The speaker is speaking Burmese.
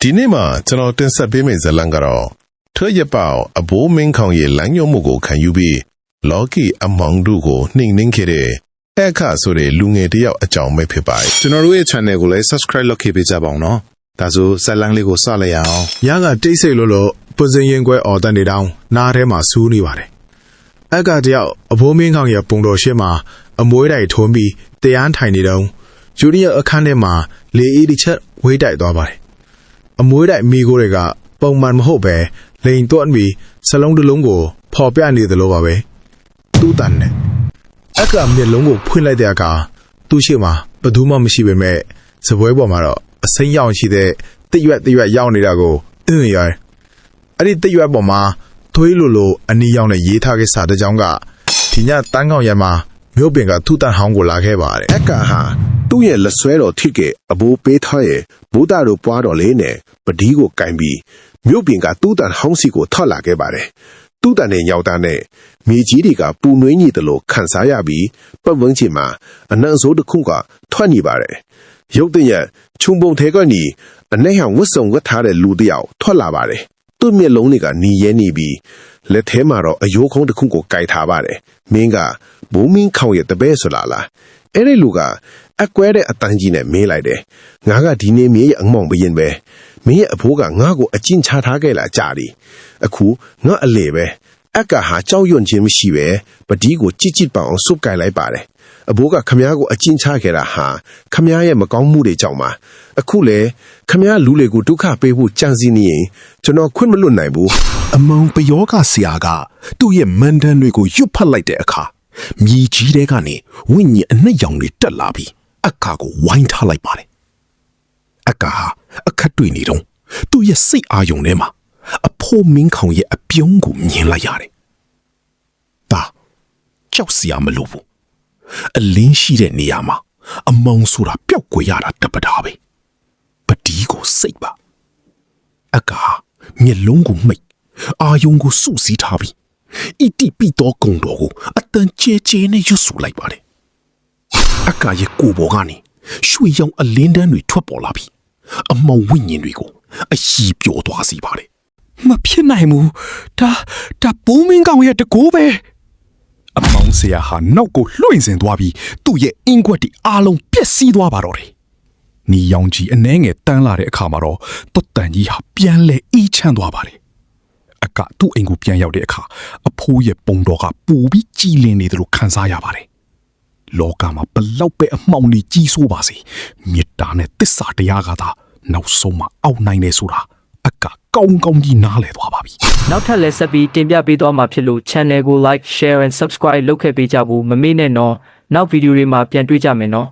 ဒီနေ့မှာကျွန်တော်တင်ဆက်ပေးမယ့်ဇာတ်လမ်းကတော့ထွက်ရပေါအဘိုးမင်းခေါင်ရဲ့လမ်းညွှန်မှုကိုခံယူပြီးလော်ကီအမောင်တို့ကိုနှိမ်နှင်းခဲ့တဲ့အခါဆိုတဲ့လူငယ်တယောက်အကြောင်းပဲဖြစ်ပါတယ်ကျွန်တော်တို့ရဲ့ channel ကိုလည်း subscribe လုပ်ခဲ့ပေးကြပါဦးနော်ဒါဆိုဇာတ်လမ်းလေးကိုစလိုက်ရအောင်ညကတိတ်ဆိတ်လို့ပွစင်ရင်ခွဲအော်တန်နေတောင်းနားထဲမှာစူးနေပါတယ်အခါတယောက်အဘိုးမင်းခေါင်ရဲ့ပုံတော်ရှင်းမှာအမွှေးတိုင်ထုံးပြီးတရားထိုင်နေတော့ဂျူနီယာအခန်းထဲမှာလေအေးတစ်ချက်ဝေးတိုက်သွားပါတယ်အမွှေးတိုင်မိကိုတွေကပုံမှန်မဟုတ်ပဲလိန်တွတ်ပြီးစလုံးတစ်လုံးကိုဖော်ပြနေသလိုပါပဲသူ့တန်နဲ့အခါမျက်လုံးကိုဖွင့်လိုက်တဲ့အခါသူ့ရှိမှာဘယ်သူမှမရှိပေမဲ့စပွဲပေါ်မှာတော့အစိမ်းရောင်ရှိတဲ့တစ်ရွက်ရောက်နေတာကိုတွေ့ရအဲ့ဒီတစ်ရွက်ပေါ်မှာသွေးလိုအနီရောင်နဲ့ရေးထားခဲ့စာတစ်ကြောင်းကဒီညတန်းကောင်ရံမှာမြို့ပင်ကသူ့တန်ဟောင်းကိုလာခဲ့ပါတယ်အခါဟာသူ့ရဲ့လက်ဆွဲတော်ထိကအဘိုးပေးထားရဲ့ဘုဒ္ဓတို့ပွားတော်လေးနဲ့ပဒီးကိုကင်ပြီးမြို့ပြင်ကသူ့တန်ဟောင်းစီကိုထွက်လာခဲ့ပါတယ်သူ့တန်နဲ့ညောက်သားနဲ့မြေကြီးတွေကပူနွေးညိတယ်လို့ခန်းစားရပြီးပတ်ဝန်းကျင်မှာအနှံ့စိုးတစ်ခုကထွက်နေပါတယ်ရုတ်တရက်ခြုံပုံထဲကနေအနှဲ့ဟောင်ဝတ်စုံဝတ်ထားတဲ့လူတစ်ယောက်ထွက်လာပါတယ်သူ့မျက်လုံးတွေကနီရဲနေပြီးလက်ထဲမှာတော့အယိုးခုံးတစ်ခုကိုကိုက်ထားပါတယ်မင်းကဘိုးမင်းခေါင်ရဲ့တပည့်ဆိုလားအဲ့ဒီလူကအကွဲတဲ့အတန်းကြီးနဲ့မေးလိုက်တယ်ငါကဒီနေ့မြေရဲ့အမောင်ဘရင်ပဲမင်းရဲ့အဖိုးကငါ့ကိုအကျဉ်းချထားခဲ့လာကြတယ်အခုငါအလေပဲအကဟာကြောက်ရွံ့ခြင်းမရှိပဲပဒီးကိုကြစ်ပအောင်စုပ်ကိုင်လိုက်ပါတယ်အဘိုးကခမ ्या ကိုအကျဉ်းချခဲ့တာဟာခမ ्या ရဲ့မကောင်းမှုတွေကြောင့်ပါအခုလေခမ ्या လူတွေကိုဒုက္ခပေးဖို့ကြံစည်နေရင်ကျွန်တော်ခွင့်မလွတ်နိုင်ဘူးအမောင်ပယောကဆရာကသူ့ရဲ့မန်တန်တွေကိုရွတ်ဖတ်လိုက်တဲ့အခါမြည်ကြီးတဲ့ကနေဝိညာဉ်အနှက်ရောင်တွေတက်လာပြီးအခါကိုဝိုင်းထားလိုက်ပါတယ်အခါဟာအခက်တွေ့နေတော့သူ့ရဲ့စိတ်အာရုံထဲမှာအဖိုးမင်းခေါင်ရဲ့အပြုံးကိုမြင်လိုက်ရတယ်ဒါကြောက်စရာမလိုဘူးအလင်းရှိတဲ့နေရာမှာအမောင်ဆိုတာပျောက်ကွယ်ရတာတပတာပဲပဒီးကိုစိတ်ပါအခါမျက်လုံးကိုမိတ်အာယုံကိုစုစည်းထားပြီးအီတီပီတော့ကုံတော်ကိုအတန်ကျဲနဲ့ရွတ်ဆိုလိုက်ပါတယ်အခါရဲ့ကိုယ်ပေါ်ကနေရွှေရောင်အလင်းတန်းတွေထွက်ပေါ်လာပြီးအမောင်ဝိညာဉ်တွေကိုအရှိပြောသွားစေပါတယ်မဖြစ်နိုင်ဘူးဒါဘိုးမင်းကောင်ရဲ့တကိုးပဲအမောင်ဆရာဟာနောက်ကိုလွှင့်စင်သွားပြီးသူ့ရဲ့အင်ကွက်တီအားလုံးပျက်စီးသွားပါတော့တယ်။နီယောင်ကြီးအနှဲငယ်တန်းလာတဲ့အခါမှာတော့တွတ်တန်ကြီးဟာပြန်လဲအေးချမ်းသွားပါတယ်။အကသူ့အိမ်ကိုပြန်ရောက်တဲ့အခါအဖိုးရဲ့ပုံတော်ကပူပြီးကြည်လင်နေတယ်လို့ခံစားရပါတယ်။လောကမှာဘလောက်ပဲအမှောင်တွေကြီးဆိုးပါစေမေတ္တာနဲ့သစ္စာတရားကသာနောက်ဆုံးမှာအောက်နိုင်တယ်ဆိုတာအကကောင်းကြီးနားလည်သွားပါပြီနောက်ထပ်လည်းဆက်ပြီးတင်ပြပေးသွားမှာဖြစ်လို့ channel ကို like share and subscribe လုပ်ခဲ့ပေးကြဖို့မမေ့နဲ့နော်နောက်ဗီဒီယိုတွေမှာပြန်တွေ့ကြမယ်နော်